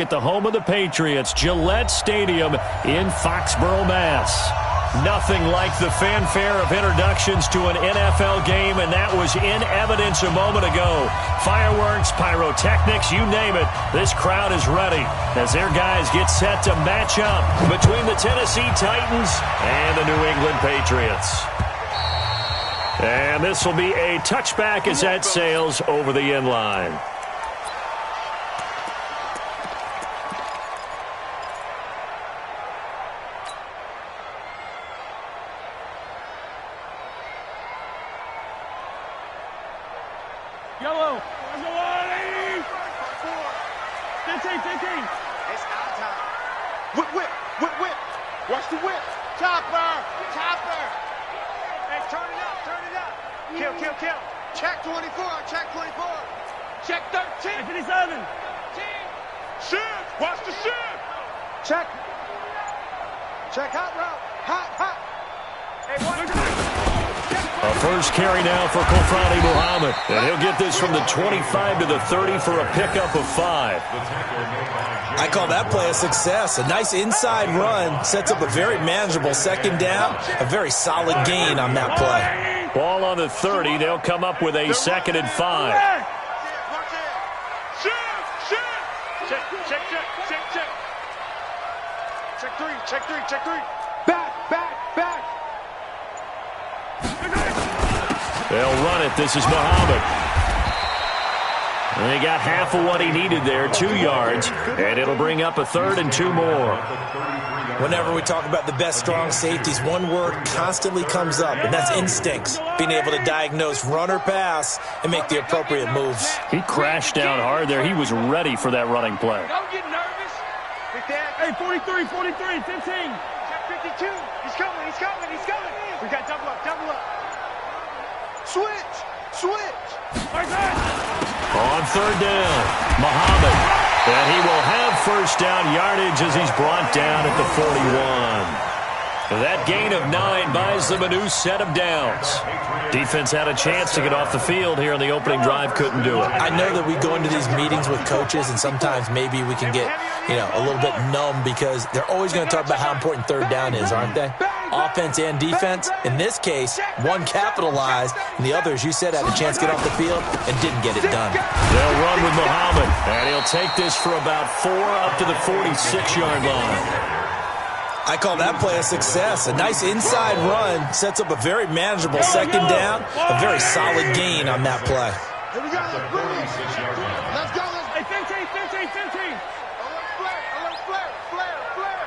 At the home of the Patriots, Gillette Stadium in Foxborough, Mass. Nothing like the fanfare of introductions to an NFL game, and that was in evidence a moment ago. Fireworks, pyrotechnics, you name it. This crowd is ready as their guys get set to match up between the Tennessee Titans and the New England Patriots. And this will be a touchback as that sails over the end line. Yellow. 15. It's our time. Whip. Watch the whip. Chopper. Hey, turn it up. Kill. Check 24. Check 13. 57. Shift. Watch the shift. Check hot route. Hot. Hey, watch. A first carry now for Kofrani Muhammad. And he'll get this from the 25 to the 30 for a pickup of 5. I call that play a success. A nice inside run sets up a very manageable second down. A very solid gain on that play. Ball on the 30. They'll come up with a second and 5. Check three. Back. They'll run it. This is Muhammad. And he got half of what he needed there, 2 yards, and it'll bring up a third and 2 more. Whenever we talk about the best strong safeties, one word constantly comes up, and that's instincts. Being able to diagnose run or pass and make the appropriate moves. He crashed down hard there. He was ready for that running play. Don't get nervous. Hey, 43, 15. Check 52. He's coming. We got double up. Switch. On third down, Muhammad. And he will have first down yardage as he's brought down at the 41. That gain of 9 buys them a new set of downs. Defense had a chance to get off the field here on the opening drive, couldn't do it. I know that we go into these meetings with coaches, and sometimes maybe we can get, a little bit numb because they're always going to talk about how important third down is, aren't they? Offense and defense. In this case, one capitalized, and the other, as you said, had a chance to get off the field and didn't get it done. They'll run with Muhammad, and he'll take this for about 4 up to the 46-yard line. I call that play a success. A nice inside run sets up a very manageable second down. A very solid gain on that play. Here we go. Let's go. Hey, 15. Flare.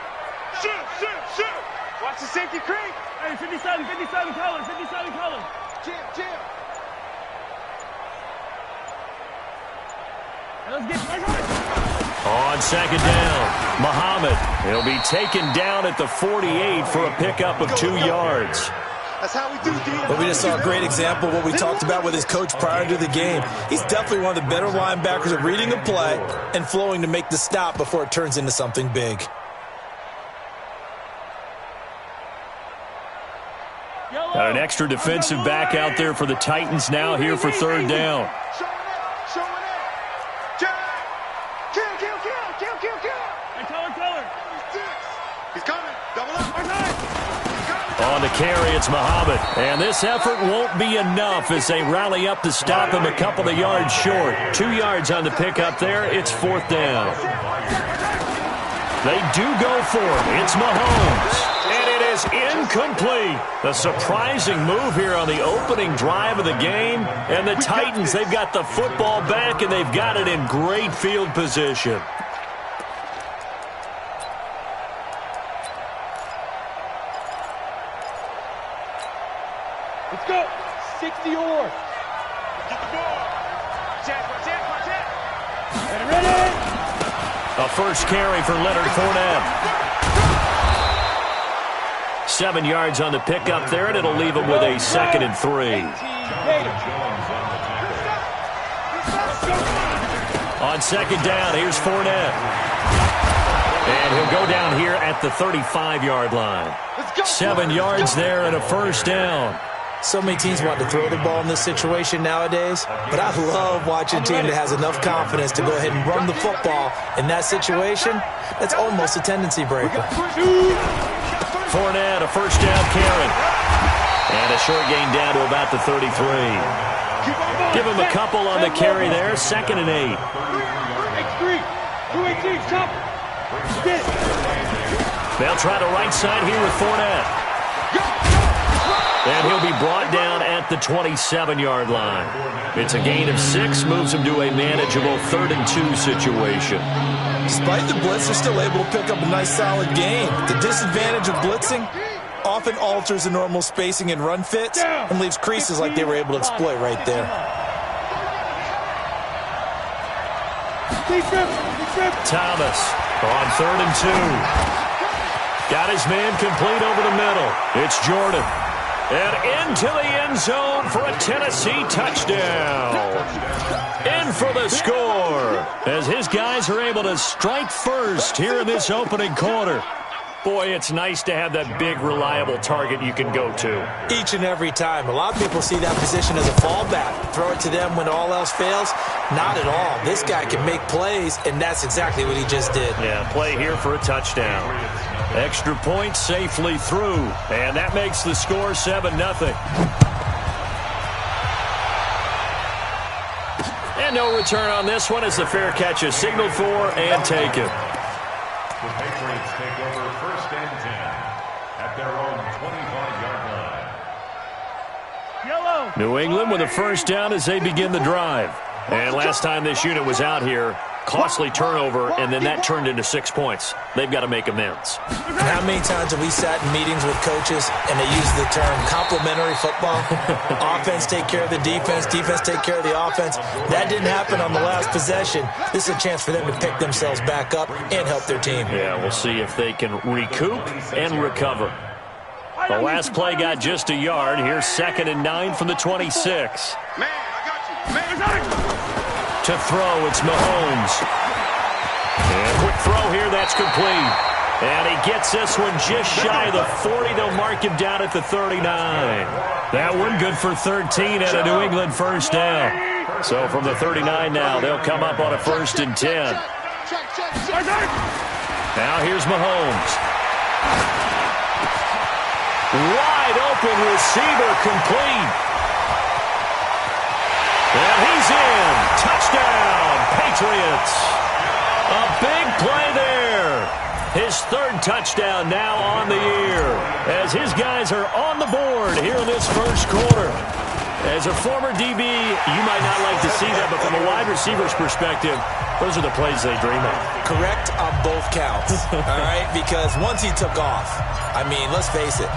Shoot. Watch the safety creep. Hey, 57 color. Jam. Let's get On second down, Muhammad. He'll be taken down at the 48 for a pickup of 2 yards. That's how we do, D. But we just saw a great example of what we talked about with his coach prior to the game. He's definitely one of the better linebackers at reading a play and flowing to make the stop before it turns into something big. Got an extra defensive back out there for the Titans now here for third down. He's coming. Double up. On the carry, it's Muhammad. And this effort won't be enough as they rally up to stop him a couple of yards short. 2 yards on the pickup there. It's fourth down. They do go for it. It's Mahomes. And it is incomplete. A surprising move here on the opening drive of the game. And the Titans, they've got the football back, and they've got it in great field position. Let's go. 60 or. Get the ball. Jack. Ready. A first carry for Leonard Fournette. 7 yards on the pickup there, and it'll leave him with a 2nd and 3. On second down, here's Fournette. And he'll go down here at the 35-yard line. 7 yards there and a first down. So many teams want to throw the ball in this situation nowadays, but I love watching a team that has enough confidence to go ahead and run the football in that situation. That's almost a tendency breaker. Fournette, a first down carry. And a short gain down to about the 33. Give him a couple on the carry there. 2nd and 8. They'll try the right side here with Fournette. And he'll be brought down at the 27-yard line. It's a gain of 6, moves him to a manageable 3rd and 2 situation. Despite the blitz, they're still able to pick up a nice solid gain. The disadvantage of blitzing often alters the normal spacing and run fits and leaves creases like they were able to exploit right there. Thomas on 3rd and 2. Got his man complete over the middle. It's Jordan. And into the end zone for a Tennessee touchdown. In for the score as his guys are able to strike first here in this opening quarter. Boy, it's nice to have that big, reliable target you can go to. Each and every time. A lot of people see that position as a fallback. Throw it to them when all else fails. Not at all. This guy can make plays, and that's exactly what he just did. Yeah, play here for a touchdown. Extra point safely through, and that makes the score 7-0. And no return on this one as the fair catch is signaled for and taken. The Patriots take over 1st and 10 at their own 25-yard line. New England with a first down as they begin the drive. And last time this unit was out here, costly turnover, and then that turned into 6 points. They've got to make amends. And how many times have we sat in meetings with coaches and they use the term complementary football? Offense take care of the defense, defense take care of the offense. That didn't happen on the last possession. This is a chance for them to pick themselves back up and help their team. Yeah, we'll see if they can recoup and recover. The last play got just a yard. Here's 2nd and 9 from the 26. Man, I got you. Man, I got you. To throw, it's Mahomes. And quick throw here, that's complete. And he gets this one just shy of the 40. They'll mark him down at the 39. That one good for 13 at a New England first down. So from the 39 now, they'll come up on a 1st and 10. Now here's Mahomes. Wide open receiver complete. And he's in. Touchdown, Patriots. A big play there. His 3rd touchdown now on the year as his guys are on the board here in this first quarter. As a former DB, you might not like to see that, but from a wide receiver's perspective, those are the plays they dream of. Correct on both counts, all right? Because once he took off, I mean, let's face it,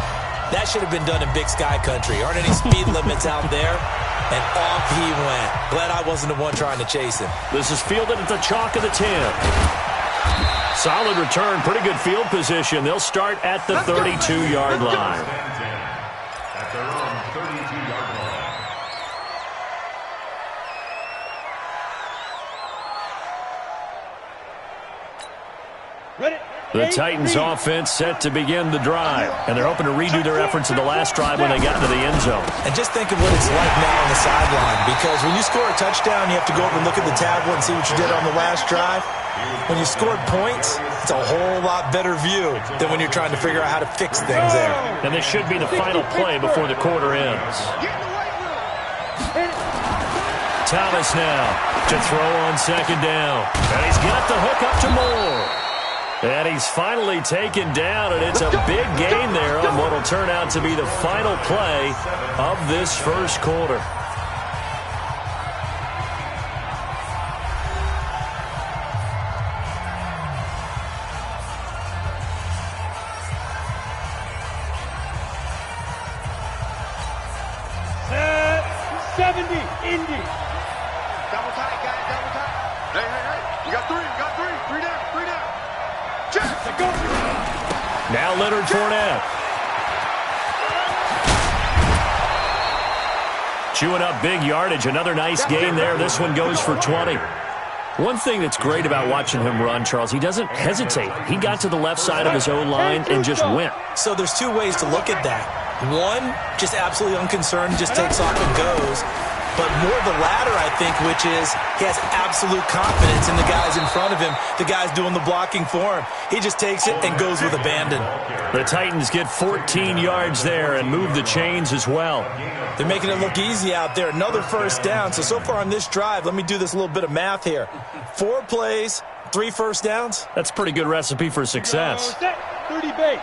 that should have been done in Big Sky country. Aren't any speed limits out there? And off he went. Glad I wasn't the one trying to chase him. This is fielded at the chalk of the 10. Solid return, pretty good field position. They'll start at the 32-yard line. At their own 32-yard line. Ready? The Titans offense set to begin the drive, and they're hoping to redo their efforts in the last drive when they got into the end zone. And just think of what it's like now on the sideline, because when you score a touchdown, you have to go over and look at the tablet and see what you did on the last drive. When you scored points, it's a whole lot better view than when you're trying to figure out how to fix things there. And this should be the final play before the quarter ends. Thomas now to throw on 2nd down. And he's got the hook up to Moore. And he's finally taken down, and it's a big gain there on what will turn out to be the final play of this first quarter. Set 70, Indy. Double tight, guys, double tight. Hey. You got three down. Check, go. Now Leonard Fournette. Chewing up big yardage. Another nice gain there. This one goes for 20. One thing that's great about watching him run, Charles, he doesn't hesitate. He got to the left side of his own line and just went. So there's two ways to look at that. One, just absolutely unconcerned, just takes off and goes. But more the latter, I think, which is he has absolute confidence in the guys in front of him, the guys doing the blocking for him. He just takes it and goes with abandon. The Titans get 14 yards there and move the chains as well. They're making it look easy out there. Another first down. So far on this drive, let me do this little bit of math here. 4 plays, 3 first downs. That's a pretty good recipe for success. 30 base.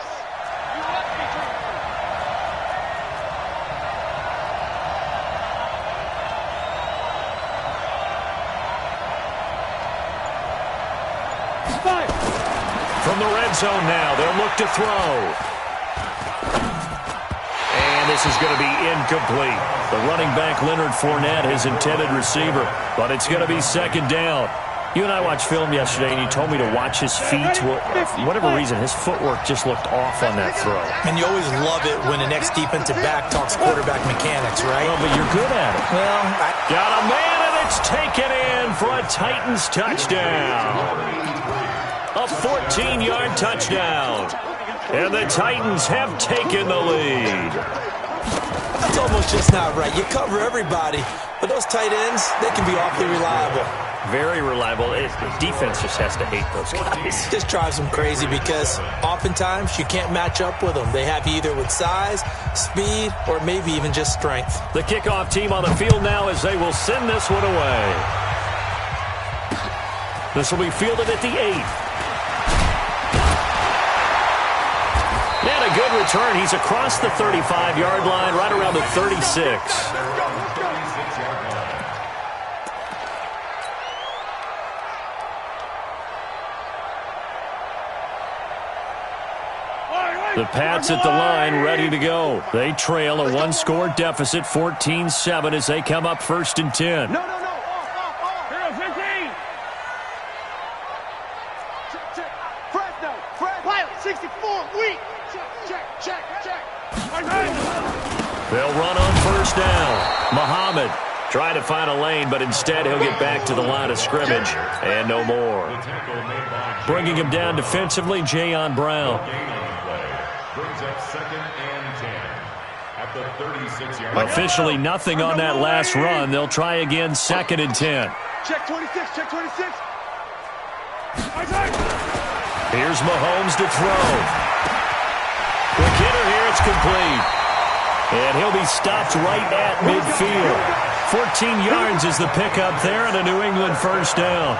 From the red zone now, they'll look to throw. And this is going to be incomplete. The running back, Leonard Fournette, his intended receiver, but it's going to be second down. You and I watched film yesterday, and you told me to watch his feet. For whatever reason, his footwork just looked off on that throw. And you always love it when the next defensive back talks quarterback mechanics, right? Well, but you're good at it. Well, got a man, and it's taken in for a Titans touchdown. A 14-yard touchdown. And the Titans have taken the lead. It's almost just not right. You cover everybody, but those tight ends, they can be awfully reliable. Very reliable. The defense just has to hate those guys. This drives them crazy because oftentimes you can't match up with them. They have you either with size, speed, or maybe even just strength. The kickoff team on the field now as they will send this one away. This will be fielded at the 8. And a good return. He's across the 35-yard line, right around the 36. The Pats at the line, ready to go. They trail a one-score deficit, 14-7, as they come up 1st and 10. No. Here, 15. Check. Fresno. Pilot, 64. Weak. Check. They'll run on 1st down. Muhammad trying to find a lane, but instead he'll get back to the line of scrimmage and no more. Bringing him down defensively, Jayon Brown. Brings up 2nd and 10 at the 36-yard line. Officially nothing on that last run. They'll try again 2nd and 10. Check 26. Here's Mahomes to throw. Quick hitter here, it's complete. And he'll be stopped right at midfield. 14 yards is the pickup there and a New England 1st down.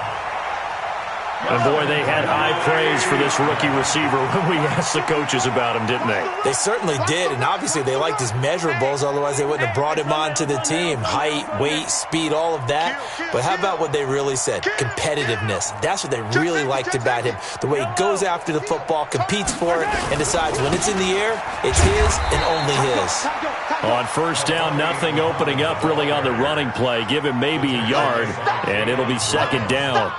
And, boy, they had high praise for this rookie receiver when we asked the coaches about him, didn't they? They certainly did, and obviously they liked his measurables, otherwise they wouldn't have brought him onto the team. Height, weight, speed, all of that. But how about what they really said? Competitiveness. That's what they really liked about him. The way he goes after the football, competes for it, and decides when it's in the air, it's his and only his. On 1st down, nothing opening up really on the running play. Give him maybe a yard, and it'll be 2nd down.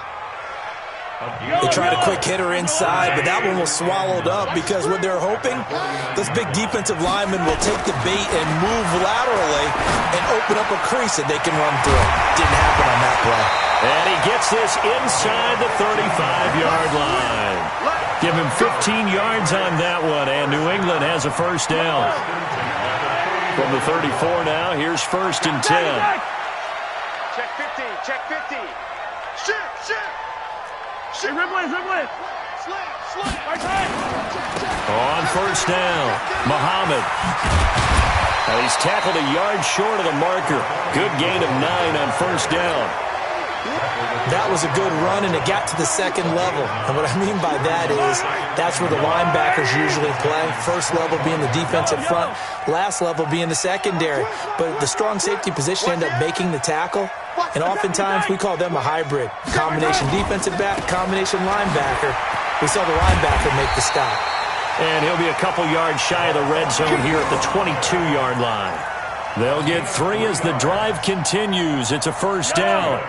They tried a quick hitter inside, but that one was swallowed up because what they're hoping, those big defensive linemen will take the bait and move laterally and open up a crease that they can run through. Didn't happen on that play. And he gets this inside the 35-yard line. Give him 15 yards on that one, and New England has a 1st down. From the 34 now, here's 1st and 10. Check 50. Shoot. Hey, Rimley. Slam. Right side. On 1st down, Muhammad. Now he's tackled a yard short of the marker. Good gain of 9 on 1st down. That was a good run, and it got to the 2nd level. And what I mean by that is that's where the linebackers usually play. 1st level being the defensive front, last level being the secondary. But the strong safety position ended up making the tackle, and oftentimes we call them a hybrid. Combination defensive back, combination linebacker. We saw the linebacker make the stop. And he'll be a couple yards shy of the red zone here at the 22-yard line. They'll get 3 as the drive continues. It's a 1st down.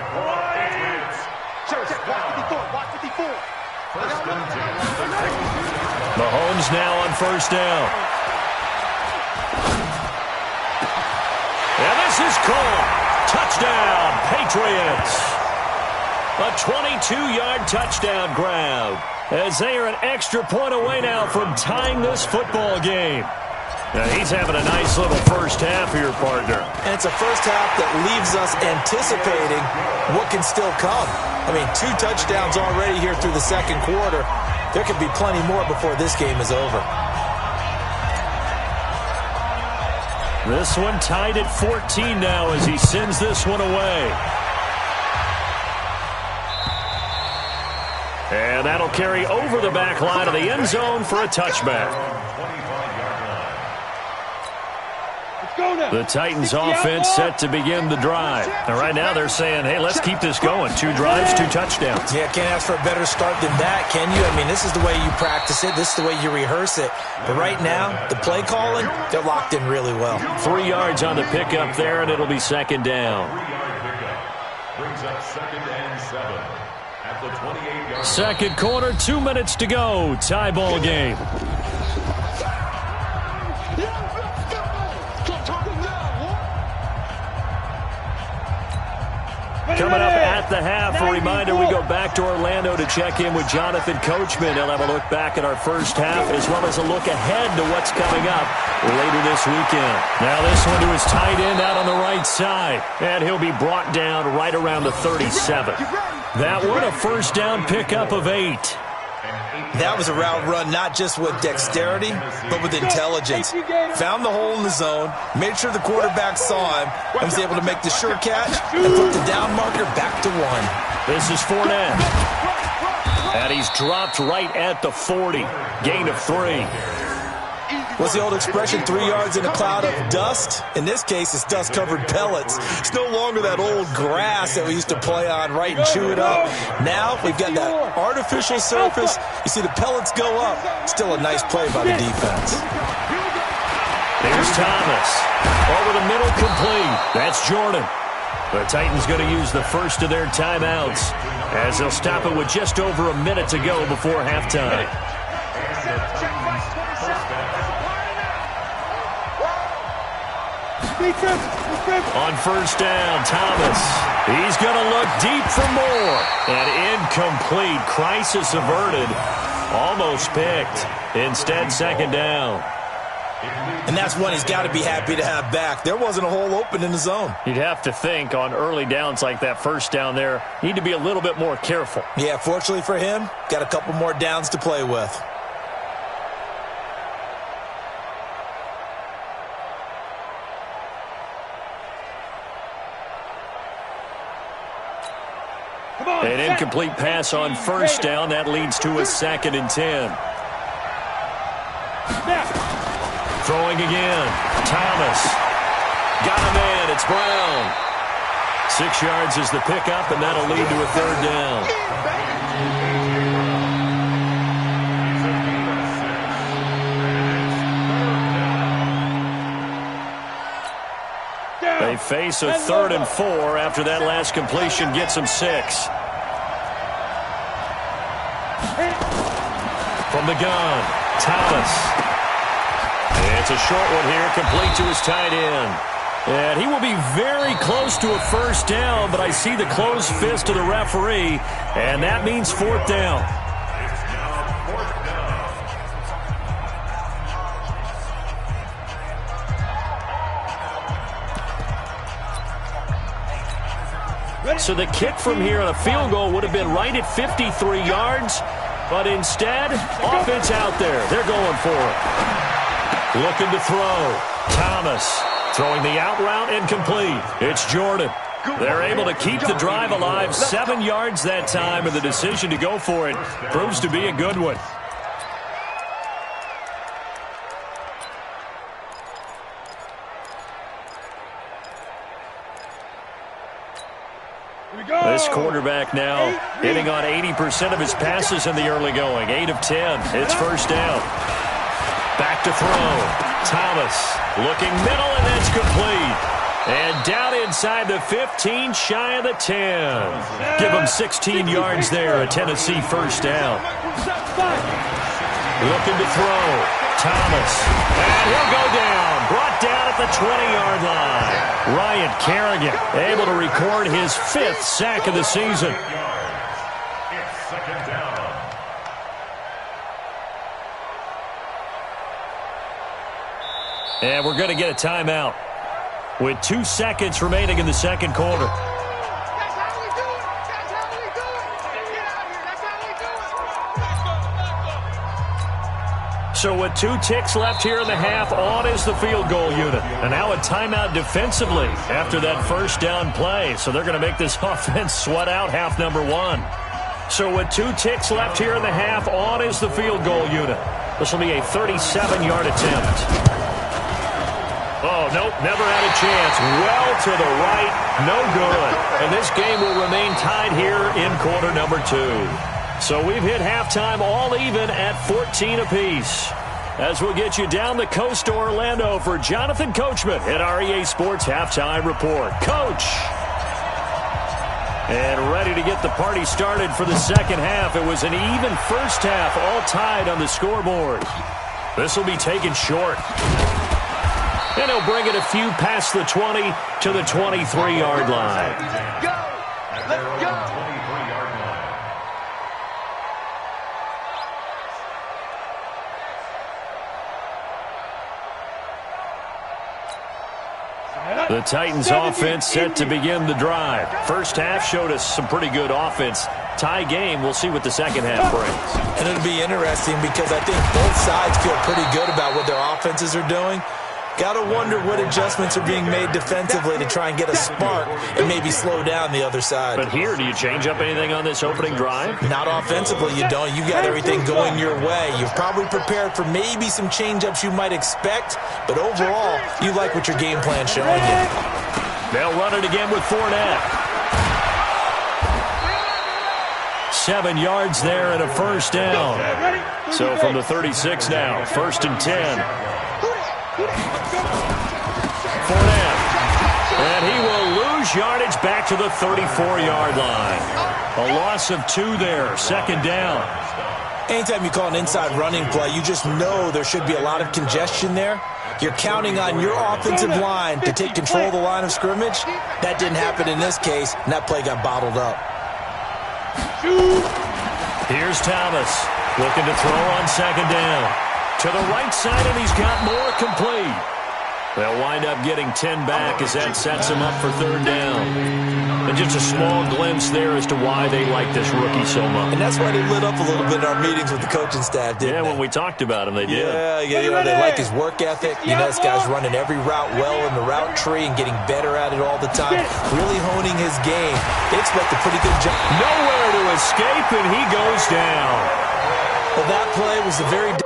Mahomes now on 1st down. And this is caught. Touchdown, Patriots. A 22-yard touchdown grab as they are an extra point away now from tying this football game. He's having a nice little first half here, partner. And it's a first half that leaves us anticipating what can still come. I mean, 2 touchdowns already here through the second quarter. There could be plenty more before this game is over. This one tied at 14 now as he sends this one away. And that'll carry over the back line of the end zone for a touchback. The Titans offense set to begin the drive. And right now they're saying, hey, let's keep this going. 2 drives, 2 touchdowns. Yeah, can't ask for a better start than that, can you? I mean, this is the way you practice it. This is the way you rehearse it. But right now, the play calling, they're locked in really well. 3 yards on the pickup there, and it'll be second down. 3-yard pickup brings up 2nd and 7 at the 28-yard line. Second quarter, 2 minutes to go. Tie ball game. Coming up at the half, a reminder we go back to Orlando to check in with Jonathan Coachman. He'll have a look back at our first half as well as a look ahead to what's coming up later this weekend. Now this one to his tight end out on the right side. And he'll be brought down right around the 37. That one a first down pickup of 8. That was a route run not just with dexterity, but with intelligence. Found the hole in the zone, made sure the quarterback saw him, and was able to make the sure catch and put the down marker back to 1. This is Fournette. And he's dropped right at the 40. Gain of 3. What's the old expression, 3 yards in a cloud of dust? In this case, it's dust-covered pellets. It's no longer that old grass that we used to play on, right, and chew it up. Now we've got that artificial surface. You see the pellets go up. Still a nice play by the defense. There's Thomas. Over the middle, complete. That's Jordan. The Titans going to use the first of their timeouts as they'll stop it with just over a minute to go before halftime. On first down, Thomas. He's going to look deep for more. And incomplete. Crisis averted. Almost picked. Instead, second down. And that's one he's got to be happy to have back. There wasn't a hole open in the zone. You'd have to think on early downs like that first down there, need to be a little bit more careful. Yeah, fortunately for him, got a couple more downs to play with. An incomplete pass on first down. That leads to a 2nd and 10. Throwing again. Thomas. Got a man. It's Brown. 6 yards is the pickup, and that'll lead to a 3rd down. They face a 3rd and 4 after that last completion gets them 6. From the gun, Thomas. It's a short one here, complete to his tight end. And he will be very close to a first down, but I see the closed fist of the referee, and that means 4th down. So the kick from here on a field goal would have been right at 53 yards, but instead, offense out there. They're going for it. Looking to throw. Thomas throwing the out route incomplete. It's Jordan. They're able to keep the drive alive. 7 yards that time, and the decision to go for it proves to be a good one. This quarterback now hitting on 80% of his passes in the early going. 8 of 10. It's first down. Back to throw. Thomas looking middle, and that's complete. And down inside the 15, shy of the 10. Give him 16 yards there, a Tennessee first down. Looking to throw. Thomas. And he'll go down. Brought down at the 20-yard line. Ryan Kerrigan able to record his 5th sack of the season. It's second down. And we're going to get a timeout with 2 seconds remaining in the second quarter. So with 2 ticks left here in the half, on is the field goal unit. And now a timeout defensively after that first down play. So they're going to make this offense sweat out half number 1. So with 2 ticks left here in the half, on is the field goal unit. This will be a 37-yard attempt. Oh, nope, never had a chance. Well to the right, no good. And this game will remain tied here in quarter number 2. So we've hit halftime all even at 14 apiece. As we'll get you down the coast to Orlando for Jonathan Coachman at our EA Sports Halftime Report. Coach! And ready to get the party started for the second half. It was an even first half, all tied on the scoreboard. This will be taken short. And he'll bring it a few past the 20 to the 23-yard line. Go! Let's go! The Titans offense set to begin the drive. First half showed us some pretty good offense. Tie game, we'll see what the second half brings. And it'll be interesting because I think both sides feel pretty good about what their offenses are doing. Got to wonder what adjustments are being made defensively to try and get a spark and maybe slow down the other side. But here, do you change up anything on this opening drive? Not offensively, you don't. You got everything going your way. You've probably prepared for maybe some change-ups you might expect, but overall, you like what your game plan's showing you. They'll run it again with Fournette. 7 yards there and a first down. So from the 36 now, 1st and 10. Fournette. And he will lose yardage back to the 34-yard line. A loss of 2 there, 2nd down. Anytime you call an inside running play, you just know there should be a lot of congestion there. You're counting on your offensive line to take control of the line of scrimmage. That didn't happen in this case, and that play got bottled up. Here's Thomas looking to throw on 2nd down. To the right side, and he's got more complete. They'll wind up getting 10 back as that sets him up for 3rd down. And just a small glimpse there as to why they like this rookie so much. And that's why they lit up a little bit in our meetings with the coaching staff, didn't they? When we talked about him, they did. Yeah, they like his work ethic. You know, this guy's running every route well in the route tree and getting better at it all the time, really honing his game. They expect a pretty good job. Nowhere to escape, and he goes down. Well, that play was a very...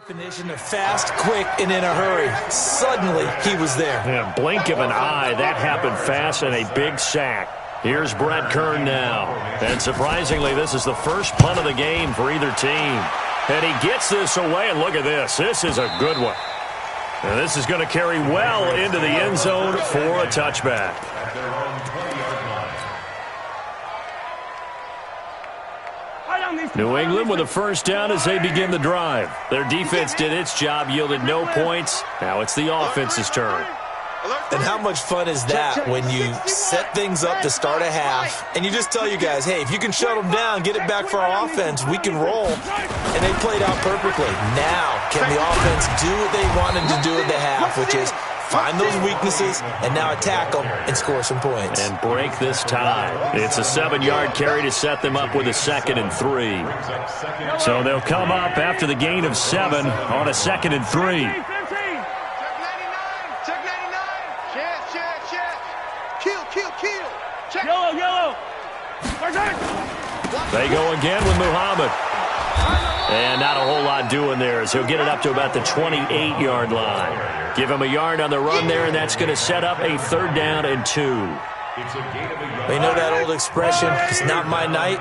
definition of fast, quick, and in a hurry. Suddenly, he was there. Yeah, blink of an eye. That happened fast and a big sack. Here's Brett Kern now. And surprisingly, this is the first punt of the game for either team. And he gets this away, and look at this. This is a good one. And this is going to carry well into the end zone for a touchback. New England with a first down as they begin the drive. Their defense did its job, yielded no points. Now it's the offense's turn. And how much fun is that when you set things up to start a half and you just tell your guys, hey, if you can shut them down, get it back for our offense, we can roll. And they played out perfectly. Now, can the offense do what they wanted to do at the half, which is find those weaknesses and now attack them and score some points. And break this tie. It's a 7-yard carry to set them up with a 2nd and 3. So they'll come up after the gain of 7 on a 2nd and 3. Yellow. They go again with Muhammad. And not a whole lot doing there as he'll get it up to about the 28-yard line. Give him a yard on the run there, and that's going to set up a 3rd down and 2. You know that old expression, it's not my night?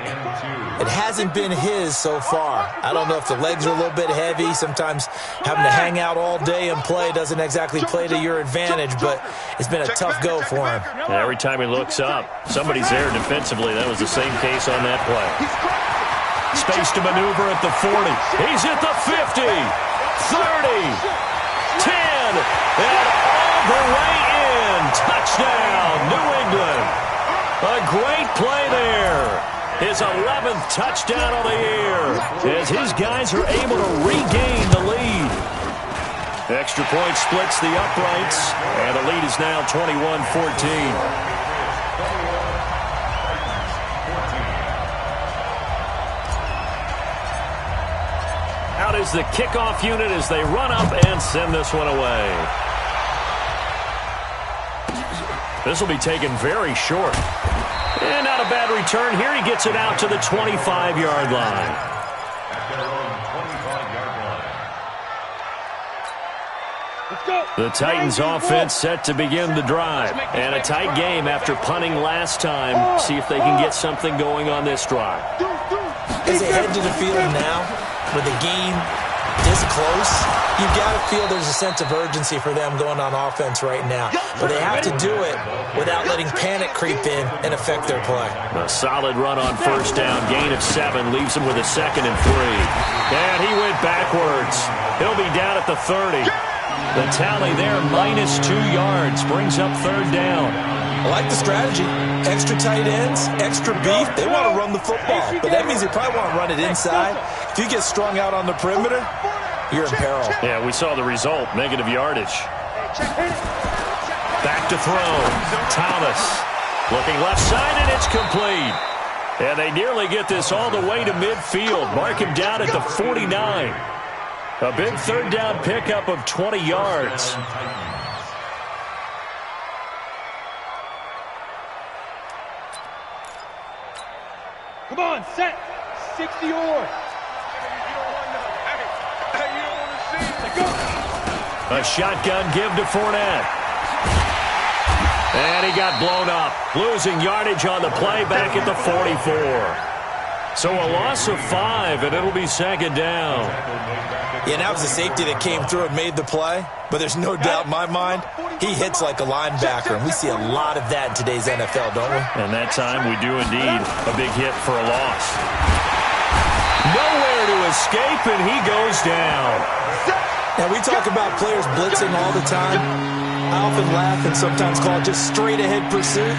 It hasn't been his so far. I don't know if the legs are a little bit heavy. Sometimes having to hang out all day and play doesn't exactly play to your advantage, but it's been a tough go for him. And every time he looks up, somebody's there defensively. That was the same case on that play. Space to maneuver at the 40. He's at the 50, 30, 10, and all the way in. Touchdown, New England. A great play there. His 11th touchdown of the year as his guys are able to regain the lead. Extra point splits the uprights, and the lead is now 21-14. Out is the kickoff unit as they run up and send this one away. This will be taken very short. And not a bad return here. He gets it out to the 25-yard line. At their own 25-yard line. Let's go. The Titans offense set to begin the drive. And a tight game after punting last time. See if they can get something going on this drive. As they head to the field now, with the game this close, you've got to feel there's a sense of urgency for them going on offense right now. But they have to do it without letting panic creep in and affect their play. A solid run on first down. Gain of 7 leaves him with a 2nd and 3. And he went backwards. He'll be down at the 30. The tally there, -2 yards, brings up 3rd down. I like the strategy. Extra tight ends, extra beef. They want to run the football, but that means they probably want to run it inside. If you get strung out on the perimeter, you're in peril. Yeah, we saw the result, negative yardage. Back to throw. Thomas looking left side, and it's complete. And they nearly get this all the way to midfield. Mark him down at the 49. A big 3rd down pickup of 20 yards. Come on, set. 60 or. A shotgun give to Fournette. And he got blown up. Losing yardage on the play back at the 44. So a loss of 5, and it'll be 2nd down. Yeah, that was the safety that came through and made the play. But there's no doubt in my mind, he hits like a linebacker. And we see a lot of that in today's NFL, don't we? And that time we do indeed a big hit for a loss. Nowhere to escape, and he goes down. Now, we talk about players blitzing all the time. I often laugh and sometimes call it just straight-ahead pursuit.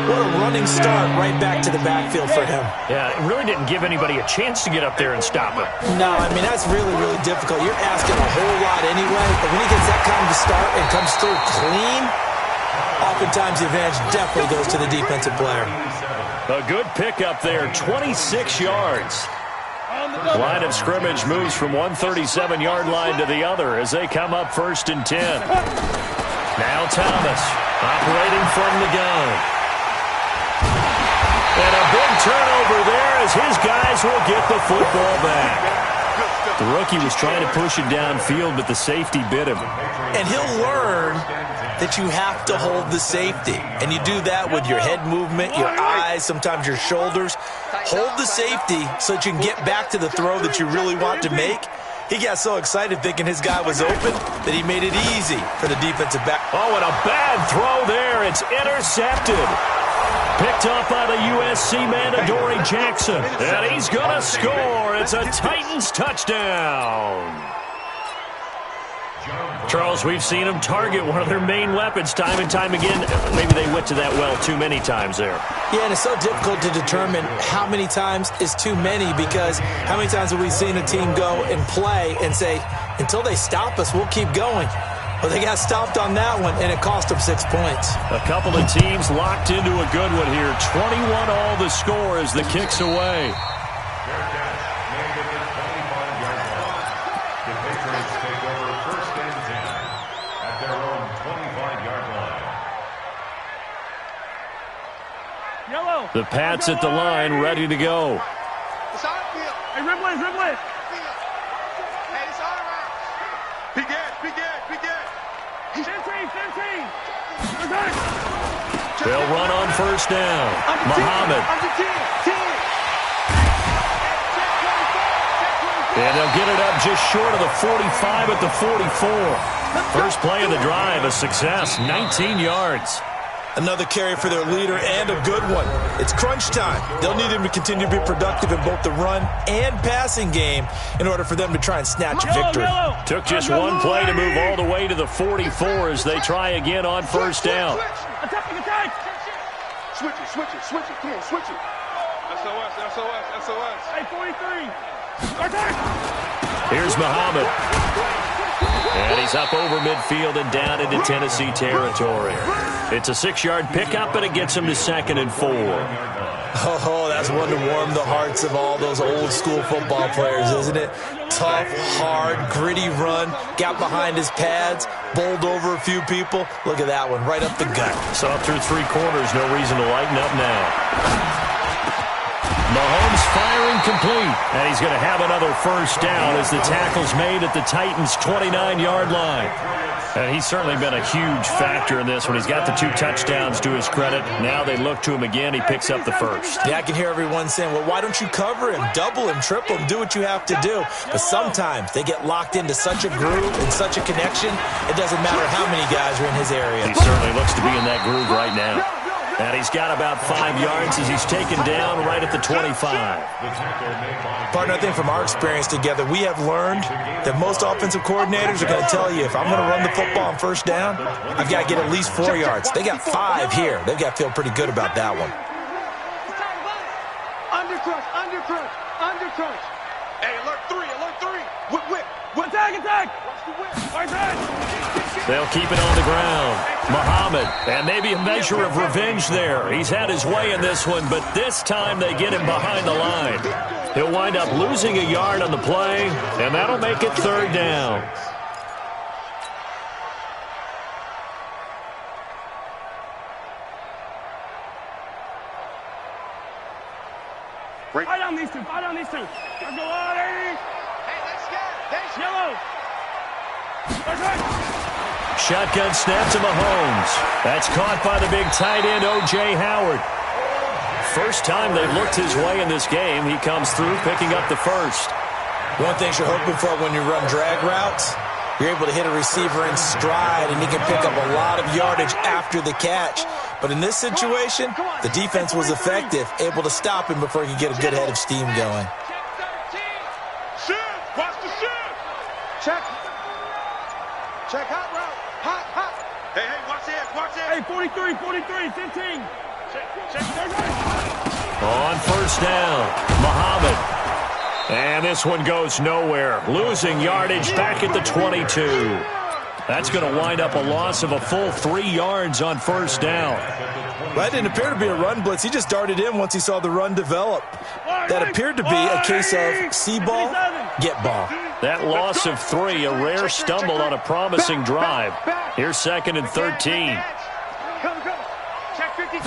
What a running start right back to the backfield for him. Yeah, it really didn't give anybody a chance to get up there and stop him. No, I mean, that's really, really difficult. You're asking a whole lot anyway, but when he gets that kind of start and comes through clean, oftentimes the advantage definitely goes to the defensive player. A good pickup there, 26 yards. Line of scrimmage moves from one 37-yard line to the other as they come up 1st and 10. Now Thomas operating from the gun. And a big turnover there as his guys will get the football back. The rookie was trying to push it downfield, but the safety bit him. And he'll learn that you have to hold the safety. And you do that with your head movement, your eyes, sometimes your shoulders. Hold the safety so that you can get back to the throw that you really want to make. He got so excited thinking his guy was open that he made it easy for the defensive back. Oh, and a bad throw there. It's intercepted. Picked up by the USC man, Adoree Jackson. And he's going to score. It's a Titans touchdown. Charles, we've seen them target one of their main weapons time and time again. Maybe they went to that well too many times there. Yeah, and it's so difficult to determine how many times is too many, because how many times have we seen a team go and play and say, until they stop us, we'll keep going. Well, they got stopped on that one, and it cost them 6 points. A couple of teams locked into a good one here. 21 all the score as the kick's away. The Pats at the line, ready to go. Hey, Ridley. Hey, it's all right. Be good. 15. They'll run on first down. Muhammad. And they'll get it up just short of the 45 at the 44. First play of the drive, a success, 19 yards. Another carry for their leader, and a good one. It's crunch time. They'll need him to continue to be productive in both the run and passing game in order for them to try and snatch a victory. Took just one play to move all the way to the 44 as they try again on first down. Attack! Switch it. Come on, switch it. SOS. Hey, 43. Attack! Here's Muhammad. And he's up over midfield and down into Tennessee territory. It's a 6-yard pickup, and it gets him to 2nd and 4. Oh, that's one to warm the hearts of all those old-school football players, isn't it? Tough, hard, gritty run, got behind his pads, bowled over a few people. Look at that one, right up the gut. Saw through 3 corners, no reason to lighten up now. Mahomes firing complete, and he's going to have another first down as the tackle's made at the Titans' 29-yard line. And he's certainly been a huge factor in this when he's got the 2 touchdowns to his credit. Now they look to him again. He picks up the first. Yeah, I can hear everyone saying, well, why don't you cover him, double him, triple him, do what you have to do. But sometimes they get locked into such a groove and such a connection, it doesn't matter how many guys are in his area. He certainly looks to be in that groove right now. And he's got about 5 yards as he's taken down right at the 25. Partner, I think from our experience together, we have learned that most offensive coordinators are going to tell you, if I'm going to run the football on first down, I've got to get at least 4 yards. They got 5 here. They've got to feel pretty good about that one. Undercrush. Hey, alert 3. Whip. Attack. Watch the whip. They'll keep it on the ground. Muhammad, and maybe a measure of revenge there. He's had his way in this one, but this time they get him behind the line. He'll wind up losing a yard on the play, and that'll make it 3rd down. Fight on these two. Let's go, Hey, let's get yellow. Shotgun snap to Mahomes. That's caught by the big tight end, O.J. Howard. First time they've looked his way in this game. He comes through picking up the first. One thing you're hoping for when you run drag routes, you're able to hit a receiver in stride, and he can pick up a lot of yardage after the catch. But in this situation, the defense was effective, able to stop him before he could get a good head of steam going. Watch the shift. Check hot route. Hot. Hey, watch it. Hey, 43, 15. Check. On first down, Muhammad. And this one goes nowhere. Losing yardage back at the 22. That's going to wind up a loss of a full 3 yards on first down. That didn't appear to be a run blitz. He just darted in once he saw the run develop. That appeared to be a case of see ball, get ball. That loss of 3, a rare stumble on a promising drive. Here's 2nd and 13. Check 52.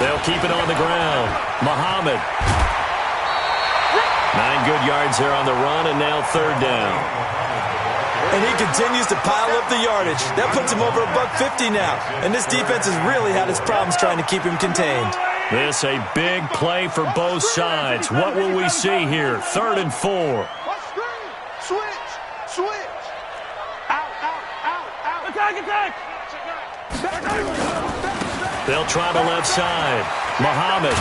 They'll keep it on the ground. Muhammad. 9 good yards there on the run, and now 3rd down. And he continues to pile up the yardage. That puts him over $150 now. And this defense has really had its problems trying to keep him contained. This a big play for both sides. What will we see here? 3rd and 4. Switch. Out. Attack. They'll try the left side. Muhammad.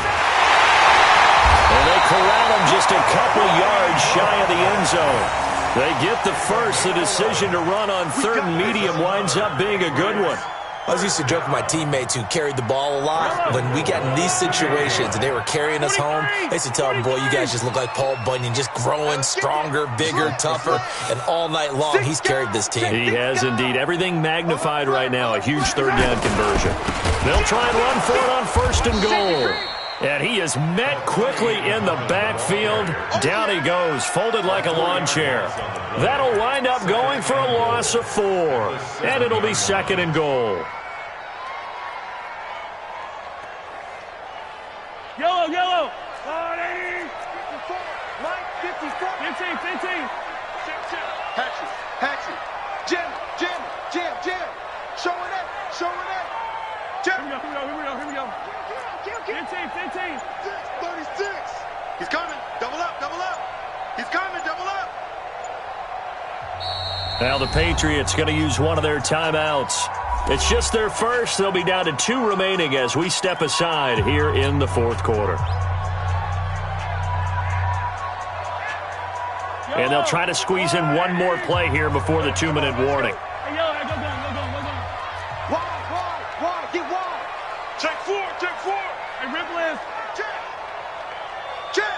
And they corral him just a couple yards shy of the end zone. They get the first. The decision to run on 3rd and medium winds up being a good one. I was used to joke with my teammates who carried the ball a lot. When we got in these situations and they were carrying us home, I used to tell them, boy, you guys just look like Paul Bunyan, just growing stronger, bigger, tougher. And all night long, he's carried this team. He has indeed. Everything magnified right now. A huge 3rd down conversion. They'll try and run for it on 1st and goal. And he is met quickly in the backfield. Down he goes, folded like a lawn chair. That'll wind up going for a loss of 4. And it'll be 2nd and goal. Yellow. 40. 54. 15. Hatchet. Jam. Showing it. Jam. Here we go. 15. 36. He's coming. Double up. He's coming. Double up. Now the Patriots going to use one of their timeouts. It's just their first. They'll be down to 2 remaining as we step aside here in the fourth quarter. And they'll try to squeeze in one more play here before the 2-minute warning. Wide, get wide. Check 4. Hey, rip list. Check.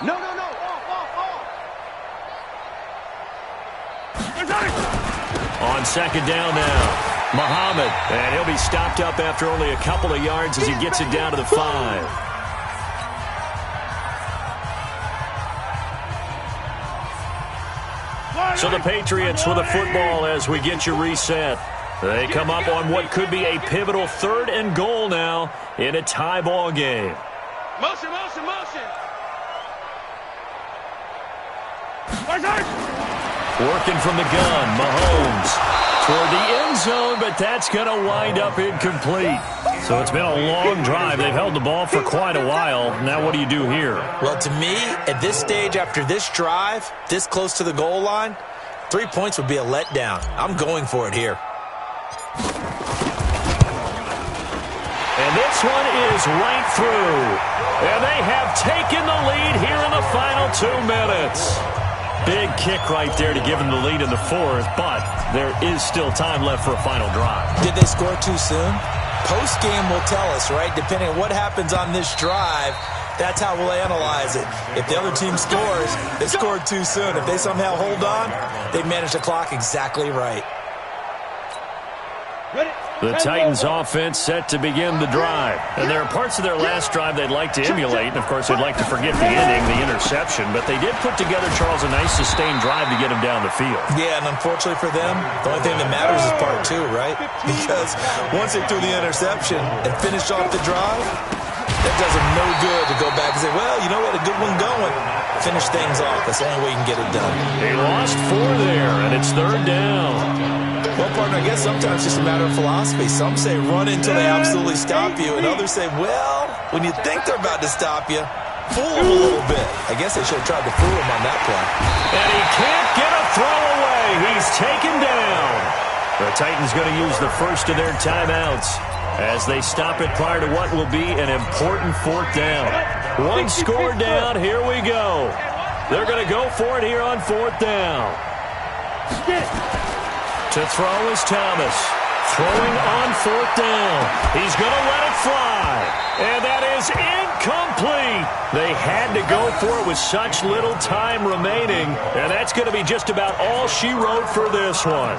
No. Off. On second down now. Muhammad, and he'll be stopped up after only a couple of yards as he gets it down to the 5. So the Patriots with the football as we get you reset. They come up on what could be a pivotal 3rd and goal now in a tie ball game. Motion. Working from the gun, Mahomes toward the end zone, but that's going to wind up incomplete. So it's been a long drive. They've held the ball for quite a while. Now what do you do here? Well, to me, at this stage, after this drive, this close to the goal line, 3 points would be a letdown. I'm going for it here. And this one is right through. And they have taken the lead here in the final 2 minutes. Big kick right there to give them the lead in the 4th, but there is still time left for a final drive. Did they score too soon? Post-game will tell us, right? Depending on what happens on this drive, that's how we'll analyze it. If the other team scores, they scored too soon. If they somehow hold on, they manage the clock exactly right. The Titans offense set to begin the drive. And there are parts of their last drive they'd like to emulate. And, of course, they'd like to forget the ending, the interception. But they did put together, Charles, a nice sustained drive to get him down the field. Yeah, and unfortunately for them, the only thing that matters is part 2, right? Because once they threw the interception and finished off the drive, that does them no good to go back and say, well, you know what, a good one going. Finish things off. That's the only way you can get it done. They lost 4 there, and it's 3rd down. Well, partner, I guess sometimes it's just a matter of philosophy. Some say run until they absolutely stop you, and others say, well, when you think they're about to stop you, fool them a little bit. I guess they should have tried to fool him on that play. And he can't get a throw away. He's taken down. The Titans going to use the first of their timeouts as they stop it prior to what will be an important 4th down. 1 score down. Here we go. They're going to go for it here on 4th down. To throw is Thomas. Throwing on 4th down. He's going to let it fly. And that is incomplete. They had to go for it with such little time remaining. And that's going to be just about all she wrote for this one.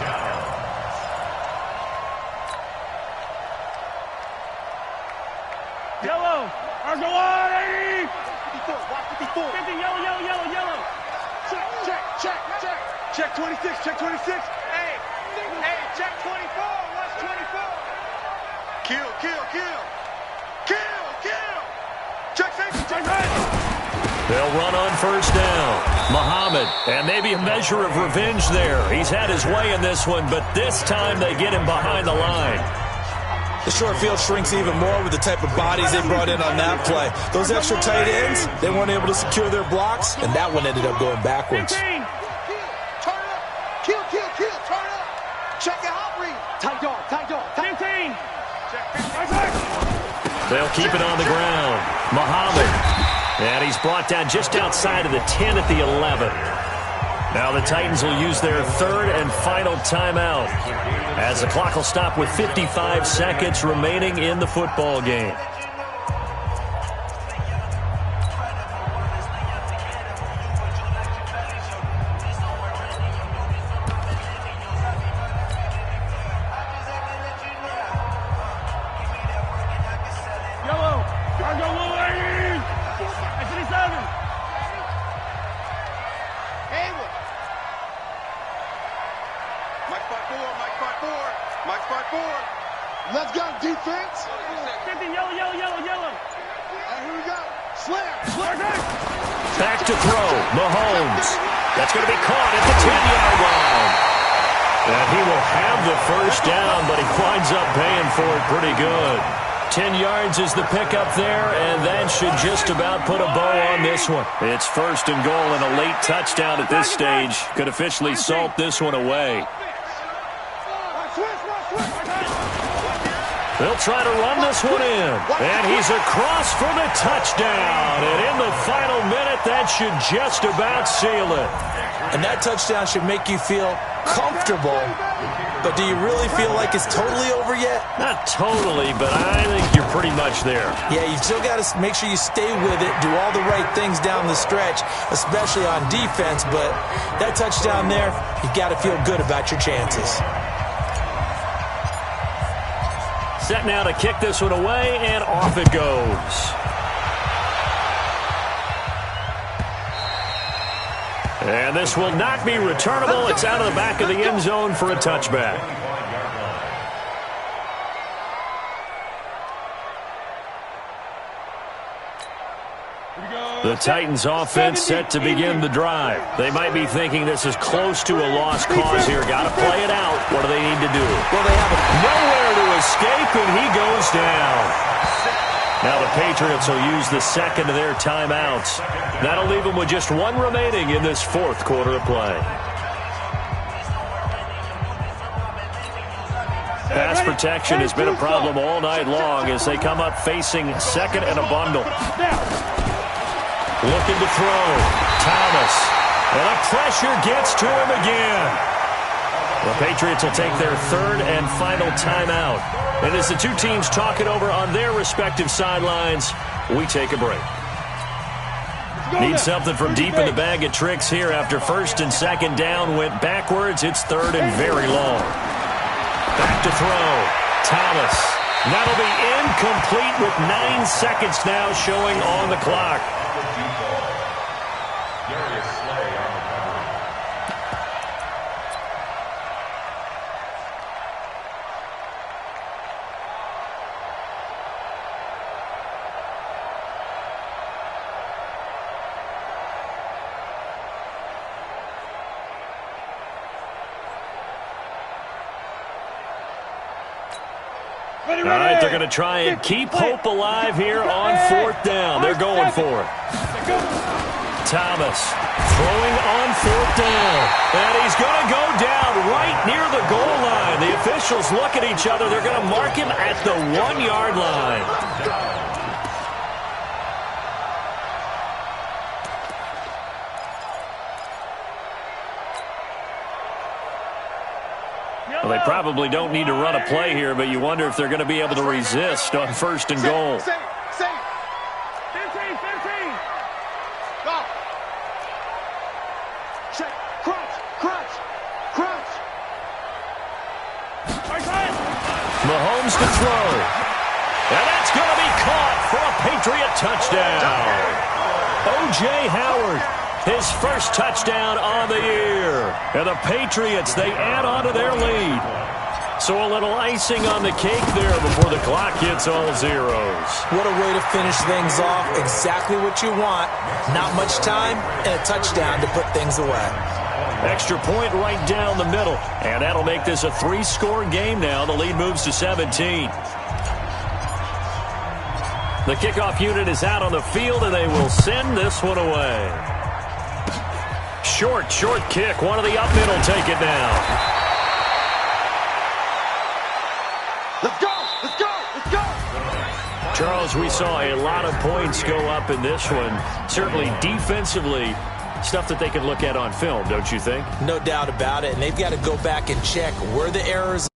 Yellow. Argo 80. 54. 50, yellow. Check 26. Hey, check 24. What's 24? Kill. Check safety. They'll run on 1st down. Muhammad, and maybe a measure of revenge there. He's had his way in this one, but this time they get him behind the line. The short field shrinks even more with the type of bodies they brought in on that play. Those extra tight ends, they weren't able to secure their blocks, and that one ended up going backwards. 15. Turn up. Kill. Turn up. Check your hot read. Tight dog. 15. They'll keep it on the ground. Muhammad. And he's brought down just outside of the 10 at the 11. Now the Titans will use their 3rd and final timeout as the clock will stop with 55 seconds remaining in the football game. Let's go, defense. 50, yellow. And here we go. Slam. Back to throw. Mahomes. That's going to be caught at the 10-yard line. And he will have the first down, but he winds up paying for it pretty good. 10 yards is the pickup there, and that should just about put a bow on this one. It's 1st and goal and a late touchdown at this stage. Could officially salt this one away. They'll try to run this one in. And he's across for the touchdown. And in the final minute, that should just about seal it. And that touchdown should make you feel comfortable. But do you really feel like it's totally over yet? Not totally, but I think you're pretty much there. Yeah, you've still got to make sure you stay with it, do all the right things down the stretch, especially on defense. But that touchdown there, you've got to feel good about your chances. Set now to kick this one away, and off it goes. And this will not be returnable. It's out of the back of the end zone for a touchback. The Titans offense set to begin the drive. They might be thinking this is close to a lost cause here. Got to play it out. What do they need to do? Well, they have nowhere to escape, and he goes down. Now the Patriots will use the second of their timeouts. That'll leave them with just one remaining in this fourth quarter of play. Pass protection has been a problem all night long as they come up facing second and a bundle. Looking to throw. Thomas. And the pressure gets to him again. The Patriots will take their third and final timeout. And as the two teams talk it over on their respective sidelines, we take a break. Need something from deep in the bag of tricks here after first and second down went backwards. It's third and very long. Back to throw. Thomas. That'll be incomplete with 9 seconds now showing on the clock. All right, they're going to try and keep hope alive here on fourth down. They're going for it. Thomas throwing on fourth down. And he's going to go down right near the goal line. The officials look at each other. They're going to mark him at the 1-yard line. Well, they probably don't need to run a play here, but you wonder if they're going to be able to resist on first and goal. 15. Go. Check. Crunch. Mahomes to throw. And that's going to be caught for a Patriot touchdown. O.J. Howard. His first touchdown on the year. And the Patriots, they add on to their lead. So a little icing on the cake there before the clock hits all zeros. What a way to finish things off. Exactly what you want. Not much time and a touchdown to put things away. Extra point right down the middle. And that'll make this a 3-score game now. The lead moves to 17. The kickoff unit is out on the field, and they will send this one away. Short kick. One of the up middle take it down. Let's go. Charles, we saw a lot of points go up in this one. Certainly defensively, stuff that they can look at on film, don't you think? No doubt about it. And they've got to go back and check where the errors